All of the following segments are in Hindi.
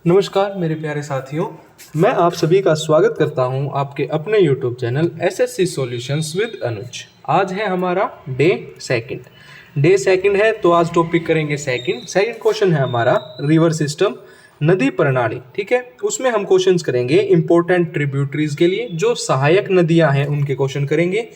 नमस्कार मेरे प्यारे साथियों, मैं आप सभी का स्वागत करता हूं आपके अपने YouTube channel SSC solutions with Anuj. आज है हमारा डे सेकंड है, तो आज टॉपिक करेंगे सेकंड क्वेश्चन है हमारा रिवर सिस्टम, नदी प्रणाली। ठीक है, उसमें हम क्वेश्चंस करेंगे इंपॉर्टेंट ट्रिब्यूटरीज के लिए, जो सहायक नदियां हैं उनके क्वेश्चन करेंगे।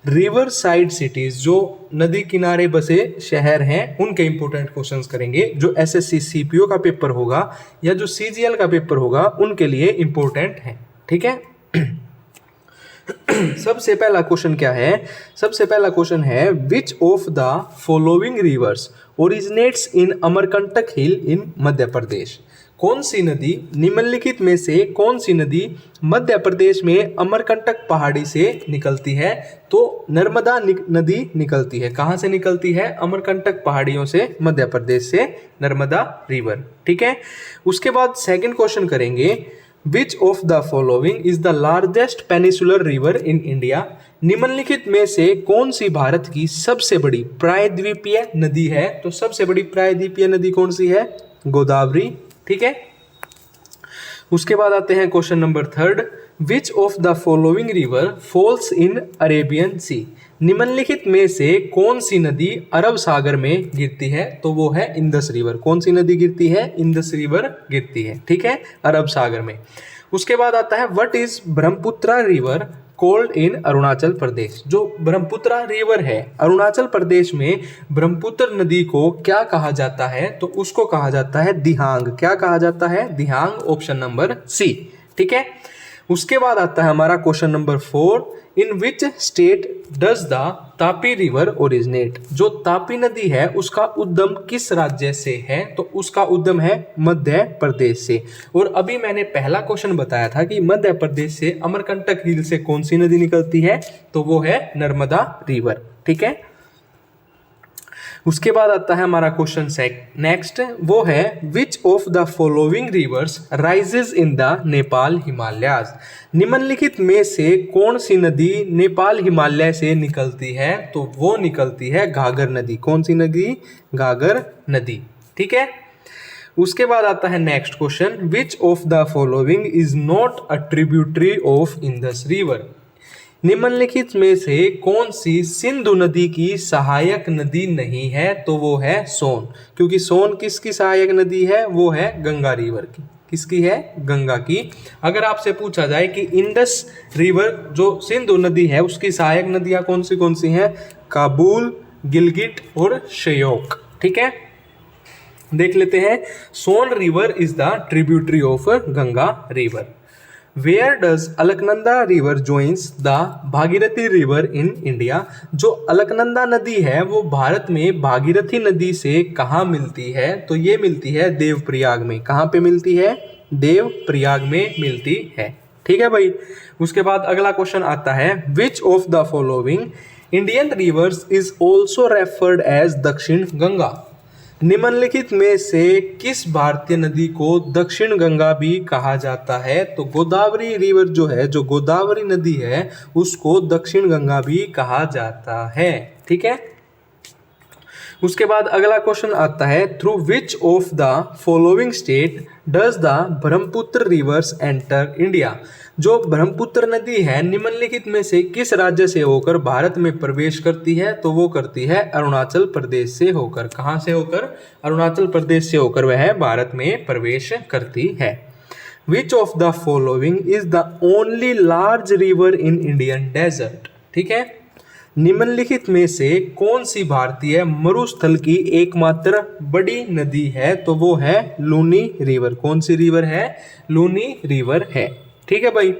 रिवर साइड सिटीज, जो नदी किनारे बसे शहर हैं, उनके इंपॉर्टेंट क्वेश्चंस करेंगे। जो एसएससी सीपीओ का पेपर होगा या जो सीजीएल का पेपर होगा उनके लिए इंपॉर्टेंट है। ठीक है। सबसे पहला क्वेश्चन क्या है? सबसे पहला क्वेश्चन है which of the following rivers originates in Amarkantak hill in Madhya Pradesh. कौन सी नदी, निम्नलिखित में से कौन सी नदी मध्य प्रदेश में अमरकंटक पहाड़ी से निकलती है? तो नर्मदा नदी निकलती है। कहाँ से निकलती है? अमरकंटक पहाड़ियों से, मध्य प्रदेश से नर्मदा रिवर। ठीक है। उसके बाद सेकंड क्वेश्चन करेंगे विच of the following is the largest peninsular river in India. निम्नलिखित में से कौन सी भारत की सबसे बड़ी प्रायद्वीपीय नदी है? तो सबसे बड़ी प्रायद्वीपीय नदी कौन सी है? गोदावरी। ठीक है। उसके बाद आते हैं question number third, which of the following river falls in Arabian sea. निम्नलिखित में से कौन सी नदी अरब सागर में गिरती है? तो वो है इंदस रिवर। कौन सी नदी गिरती है? इंदस रिवर गिरती है। ठीक है, अरब सागर में। उसके बाद आता है what is Brahmaputra river called in Arunachal Pradesh. जो ब्रह्मपुत्रा रिवर है अरुणाचल प्रदेश में, ब्रह्मपुत्र नदी को क्या कहा जाता है? तो उसको कहा जाता है दिहांग। क्या कहा जाता है? दिहांग। Option number C. ठीक है। उसके बाद आता है हमारा question number 4, in which state does the Tapi river originate. जो तापी नदी है उसका उद्गम किस राज्य से है? तो उसका उद्गम है मध्य प्रदेश से। और अभी मैंने पहला क्वेश्चन बताया था कि मध्य प्रदेश से अमरकंटक हिल से कौन सी नदी निकलती है? तो वो है नर्मदा रिवर। ठीक है। उसके बाद आता है हमारा क्वेश्चन नेक्स्ट, वो है which of the following reverse rises in the Nepal Himalayas. निम्नलिखित में से कौन सी नदी नेपाल हिमालय से निकलती है? तो वो निकलती है घाघर नदी। कौन सी नदी? घाघर नदी। ठीक है। उसके बाद आता है next question, which of the following is not a tributary of Indus river. निम्नलिखित में से कौन सी सिंधु नदी की सहायक नदी नहीं है? तो वो है सोन। क्योंकि सोन किसकी सहायक नदी है? वो है गंगा रिवर की। किसकी है? गंगा की। अगर आपसे पूछा जाए कि इंडस रिवर जो सिंधु नदी है उसकी सहायक नदियां कौन सी हैं? काबुल, गिलगिट और श्योक। ठीक है। देख लेते हैं। Son river is the tributary of Ganga river. Where does Alaknanda river joins the Bhagirathi river in India. जो अलकनंदा नदी है वो भारत में भागीरथी नदी से कहाँ मिलती है? तो ये मिलती है देवप्रयाग में। कहाँ पे मिलती है? देवप्रयाग में मिलती है। ठीक है भाई। उसके बाद अगला क्वेश्चन आता है which of the following Indian rivers is also referred as Dakshin Ganga. निम्नलिखित में से किस भारतीय नदी को दक्षिण गंगा भी कहा जाता है? तो गोदावरी रिवर जो है, जो गोदावरी नदी है उसको दक्षिण गंगा भी कहा जाता है। ठीक है। उसके बाद अगला क्वेश्चन आता है through which of the following state does the Brahmaputra reverse enter India. जो ब्रह्मपुत्र नदी है निम्नलिखित में से किस राज्य से होकर भारत में प्रवेश करती है? तो वो करती है अरुणाचल प्रदेश से होकर। कहाँ से होकर? अरुणाचल प्रदेश से होकर वह भारत में प्रवेश करती है। Which of the following is the only large river in Indian desert. ठीक है। निम्नलिखित में से कौन सी भारतीय मरुस्थल की एकमात्र बड़ी नदी है? तो वो है लूनी रिवर। कौन सी रिवर है? लूनी रिवर है। ठीक है भाई।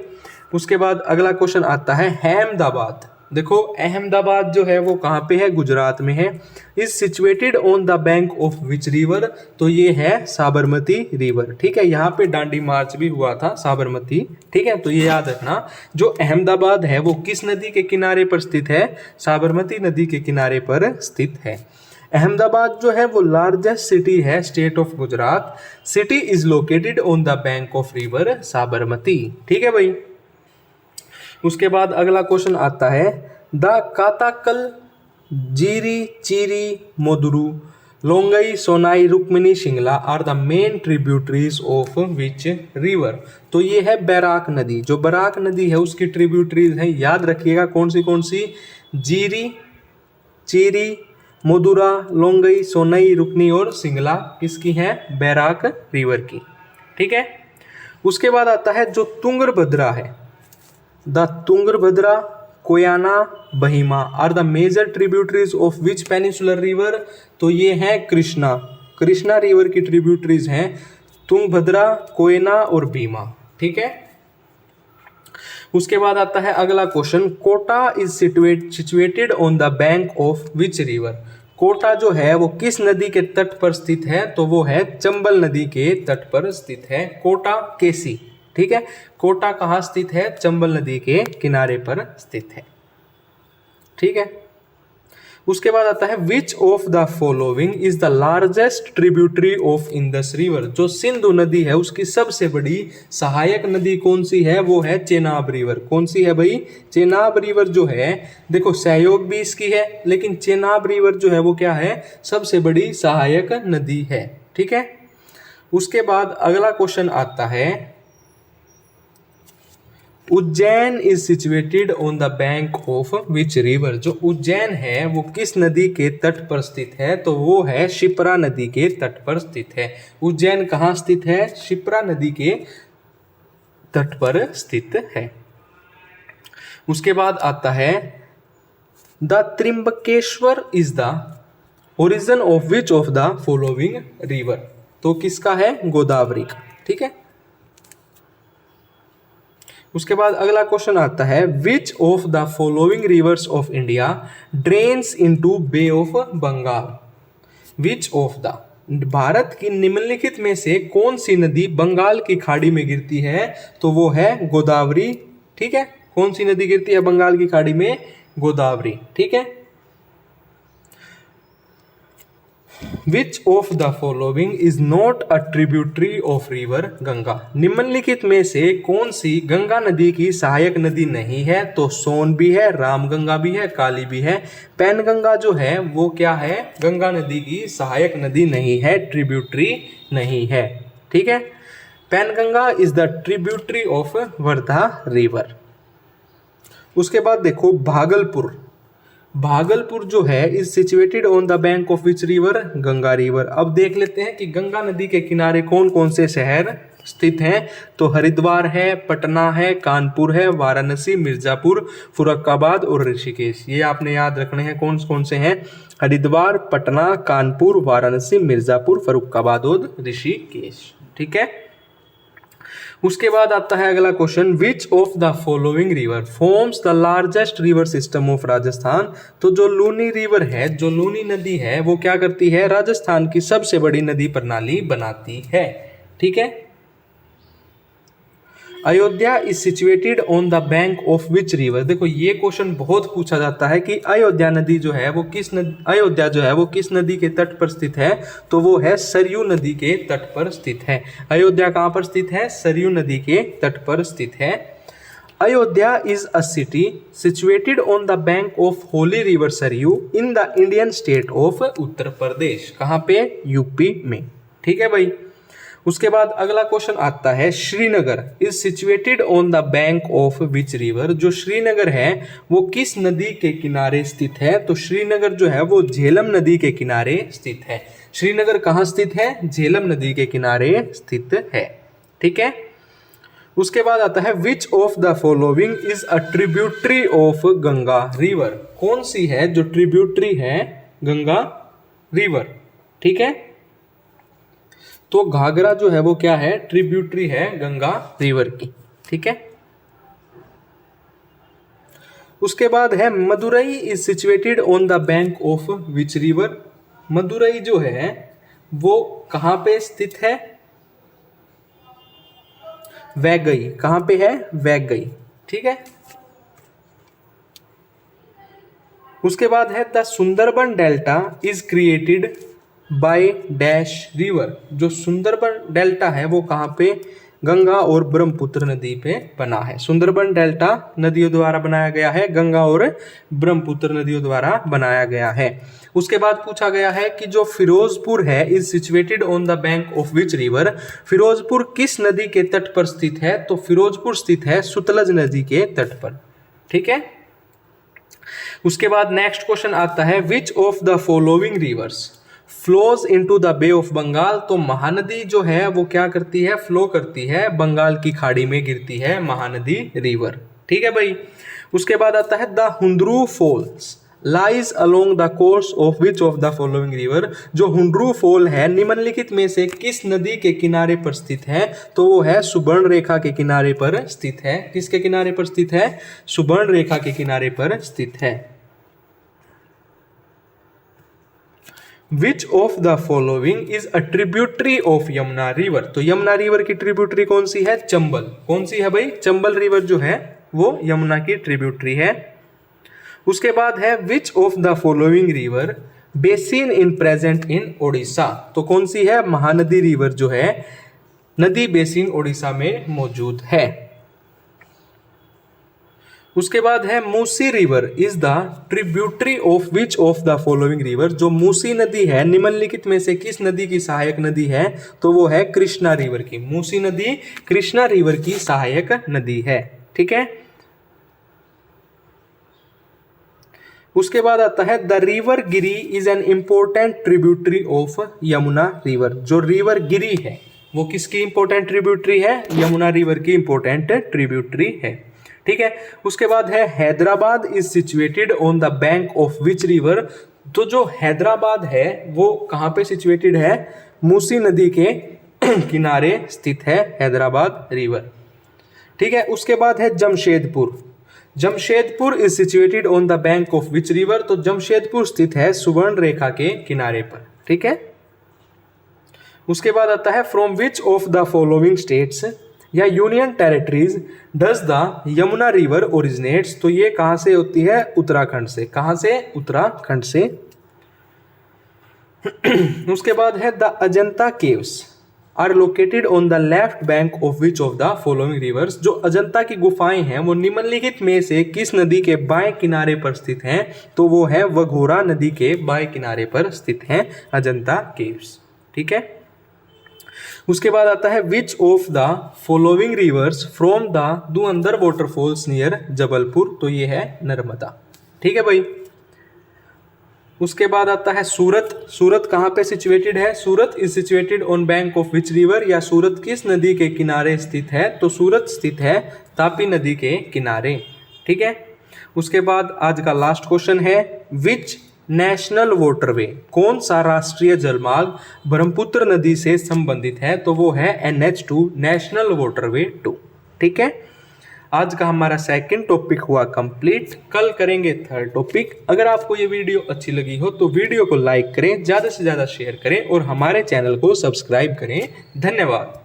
उसके बाद अगला क्वेश्चन आता है अहमदाबाद। देखो अहमदाबाद जो है वो कहाँ पे है? गुजरात में है। Is situated on the bank of which river. तो ये है साबरमती रिवर। ठीक है। यहाँ पे दांडी मार्च भी हुआ था साबरमती। ठीक है, तो ये याद रखना। जो अहमदाबाद है वो किस नदी के किनारे पर स्थित है? साबरमती नदी के किनारे पर स्थित है। अहमदाबाद जो है वो लार्जेस्ट सिटी है state of Gujarat. City is located on the bank of river Sabarmati. ठीक है भाई। उसके बाद अगला क्वेश्चन आता है the Katakhal Jiri Chiri Modoru Longai, Sonai, Rukmini, Shingla are the main tributaries of which river. तो ये है बैराक नदी। जो बराक नदी है उसकी ट्रिब्यूटरीज है, याद रखिएगा कौन सी, जीरी, चीरी, मधुरा, लोंगई, सोनई, रुक्नी और सिंगला किसकी हैं? बैराक रिवर की। ठीक है। उसके बाद आता है जो तुंगभद्रा है, the Tungabhadra, Koyna, Bhima are the major tributaries of which peninsular river. तो ये हैं कृष्णा रिवर की ट्रिब्यूटरीज हैं तुंगभद्रा, कोयना और भीमा। ठीक है। उसके बाद आता है अगला question, Kota is situated on the bank of which river. Kota जो है वो किस नदी के तट पर स्थित है? तो वो है चंबल नदी के तट पर स्थित है कोटा, केसी। ठीक है। कोटा कहाँ स्थित है? चंबल नदी के किनारे पर स्थित है। ठीक है। उसके बाद आता है which of the following is the largest tributary of Indus river. जो सिंधु नदी है उसकी सबसे बड़ी सहायक नदी कौन सी है? वो है चेनाब रिवर। कौन सी है भाई? चेनाब रिवर जो है, देखो सहयोग भी इसकी है, लेकिन चेनाब रिवर जो है वो क्या है? सबसे बड़ी सहायक नदी है। ठीक है। उसके बाद अगला क्वेश्चन आता है, Ujjain is situated on the bank of which river. जो उज्जैन है वो किस नदी के तट पर स्थित है? तो वो है शिप्रा नदी के तट पर स्थित है। उज्जैन कहाँ स्थित है? शिप्रा नदी के तट पर स्थित है। उसके बाद आता है the Trimbakeshwar is the origin of which of the following river. तो किसका है? गोदावरी का। ठीक है। उसके बाद अगला क्वेश्चन आता है, which of the following rivers of India drains into Bay of Bengal. Which of the, Bharat की निम्नलिखित में से कौन सी नदी बंगाल की खाड़ी में गिरती है? तो वो है गोदावरी। ठीक है। कौन सी नदी गिरती है बंगाल की खाड़ी में? गोदावरी। ठीक है। Which of the following is not a tributary of river Ganga. निम्नलिखित में से कौन सी गंगा नदी की सहायक नदी नहीं है? तो सोन भी है, रामगंगा भी है, काली भी है। पैनगंगा जो है वो क्या है? गंगा नदी की सहायक नदी नहीं है, ट्रिब्यूटरी नहीं है। ठीक है। Penganga is the tributary of Wardha river. उसके बाद देखो भागलपुर जो है is situated on the bank of which river? Ganga river. अब देख लेते हैं कि गंगा नदी के किनारे कौन कौन से शहर स्थित हैं। तो हरिद्वार है, पटना है, कानपुर है, वाराणसी, मिर्जापुर, फरुखाबाद और ऋषिकेश। ये आपने याद रखने हैं कौन कौन से हैं? हरिद्वार, पटना, कानपुर, वाराणसी, मिर्जापुर, फरुखाबाद और ऋषिकेश। ठीक है। उसके बाद आता है अगला question, which of the following river forms the largest river system of Rajasthan. तो जो लूनी रिवर है, जो लूनी नदी है वो क्या करती है? राजस्थान की सबसे बड़ी नदी प्रणाली बनाती है। ठीक है। Ayodhya is situated on the bank of which river. देखो ये क्वेश्चन बहुत पूछा जाता है कि अयोध्या जो है वो किस नदी के तट पर स्थित है? तो वो है सरयू नदी के तट पर स्थित है। अयोध्या कहाँ पर स्थित है? सरयू नदी के तट पर स्थित है। Ayodhya is a city situated on the bank of holy river Sarayu in the Indian state of Uttar Pradesh. कहाँ पे? यूपी में। ठीक है भाई। उसके बाद अगला क्वेश्चन आता है, Srinagar is situated on the bank of which river. जो श्रीनगर है वो किस नदी के किनारे स्थित है? तो श्रीनगर जो है वो झेलम नदी के किनारे स्थित है। श्रीनगर कहाँ स्थित है? झेलम नदी के किनारे स्थित है। ठीक है। उसके बाद आता है, which of the following is a tributary of Ganga river. कौन सी है जो ट्रिब्यूटरी है गंगा रिवर? ठीक है। तो घाघरा जो है वो क्या है? ट्रिब्यूटरी है गंगा रिवर की। ठीक है। उसके बाद है, Madurai is situated on the bank of which river. Madurai जो है वो कहां पे स्थित है? वैगई। कहां पे है? वैगई। ठीक है। उसके बाद है, the Sundarban delta is created by dash river. जो सुंदरबन डेल्टा है वो कहाँ पे गंगा और ब्रह्मपुत्र नदी पे बना है। सुंदरबन डेल्टा नदियों द्वारा बनाया गया है, गंगा और ब्रह्मपुत्र नदियों द्वारा बनाया गया है। उसके बाद पूछा गया है कि जो फिरोजपुर है is situated on the bank of which river. Firozpur किस नदी के तट पर स्थित है? तो फिरोजपुर स्थित है सतलज नदी के तट पर। ठीक है। उसके बाद नेक्स्ट क्वेश्चन आता है which of the following rivers flows into the Bay of Bengal. तो महानदी जो है वो क्या करती है? फ्लो करती है, बंगाल की खाड़ी में गिरती है महानदी रिवर। ठीक है भाई। उसके बाद आता है the Hundru Falls lies along the course of which of the following river. जो हुंड्रू फॉल है निम्नलिखित में से किस नदी के किनारे पर स्थित है? तो वो है सुवर्ण रेखा के किनारे पर स्थित है। किसके किनारे पर स्थित है? सुवर्ण रेखा के किनारे पर स्थित है। Which of the following is a tributary of Yamuna river. तो यमुना रिवर की ट्रिब्यूटरी कौन सी है? चंबल। कौन सी है भाई? चंबल रिवर जो है वो यमुना की ट्रिब्यूटरी है। उसके बाद है which of the following river basin in present in Odisha. तो कौन सी है? महानदी रिवर जो है नदी बेसिन ओडिशा में मौजूद है। उसके बाद है Musi river is the tributary of which of the following river. जो मूसी नदी है निम्नलिखित में से किस नदी की सहायक नदी है? तो वो है कृष्णा रिवर की। मूसी नदी कृष्णा रिवर की सहायक नदी है। ठीक है। उसके बाद आता है the river Giri is an important tributary of Yamuna river. जो रिवर गिरी है वो किसकी इंपॉर्टेंट ट्रिब्यूटरी है? यमुना रिवर की इंपॉर्टेंट ट्रिब्यूटरी है। ठीक है। उसके बाद है Hyderabad is situated on the bank of which river. तो जो हैदराबाद है वो कहाँ पे सिचुएटेड है? मूसी नदी के किनारे स्थित है हैदराबाद रिवर। ठीक है। उसके बाद है Jamshedpur. Jamshedpur is situated on the bank of which river. तो जमशेदपुर स्थित है सुवर्ण रेखा के किनारे पर। ठीक है। उसके बाद आता है from which of the following states या union territories does the Yamuna river originates. तो ये कहां से होती है? उत्तराखंड से। कहां से? उत्तराखंड से। उसके बाद है the Ajanta caves are located on the left bank of which of the following rivers. जो अजंता की गुफाएं हैं वो निम्नलिखित में से किस नदी के बाएं किनारे पर स्थित हैं? तो वो है वघोरा नदी के बाएं किनारे पर स्थित हैं अजंता केव्स। ठीक है। उसके बाद आता है which of the following rivers from the Dhuandhar waterfalls near Jabalpur. तो ये है नर्मदा। ठीक है भाई। उसके बाद आता है सूरत। सूरत कहाँ पे सिचुएटेड है? Surat is situated on bank of which river. या सूरत किस नदी के किनारे स्थित है? तो सूरत स्थित है तापी नदी के किनारे। ठीक है। उसके बाद आज का लास्ट क्वेश्चन है विच नेशनल वाटरवे, कौन सा राष्ट्रीय जलमार्ग ब्रह्मपुत्र नदी से संबंधित है? तो वो है NH2 नेशनल वाटरवे 2। ठीक है। आज का हमारा सेकंड टॉपिक हुआ कंप्लीट। कल करेंगे थर्ड टॉपिक। अगर आपको ये वीडियो अच्छी लगी हो तो वीडियो को लाइक करें, ज़्यादा से ज़्यादा शेयर करें और हमारे चैनल को सब्सक्राइब करें। धन्यवाद।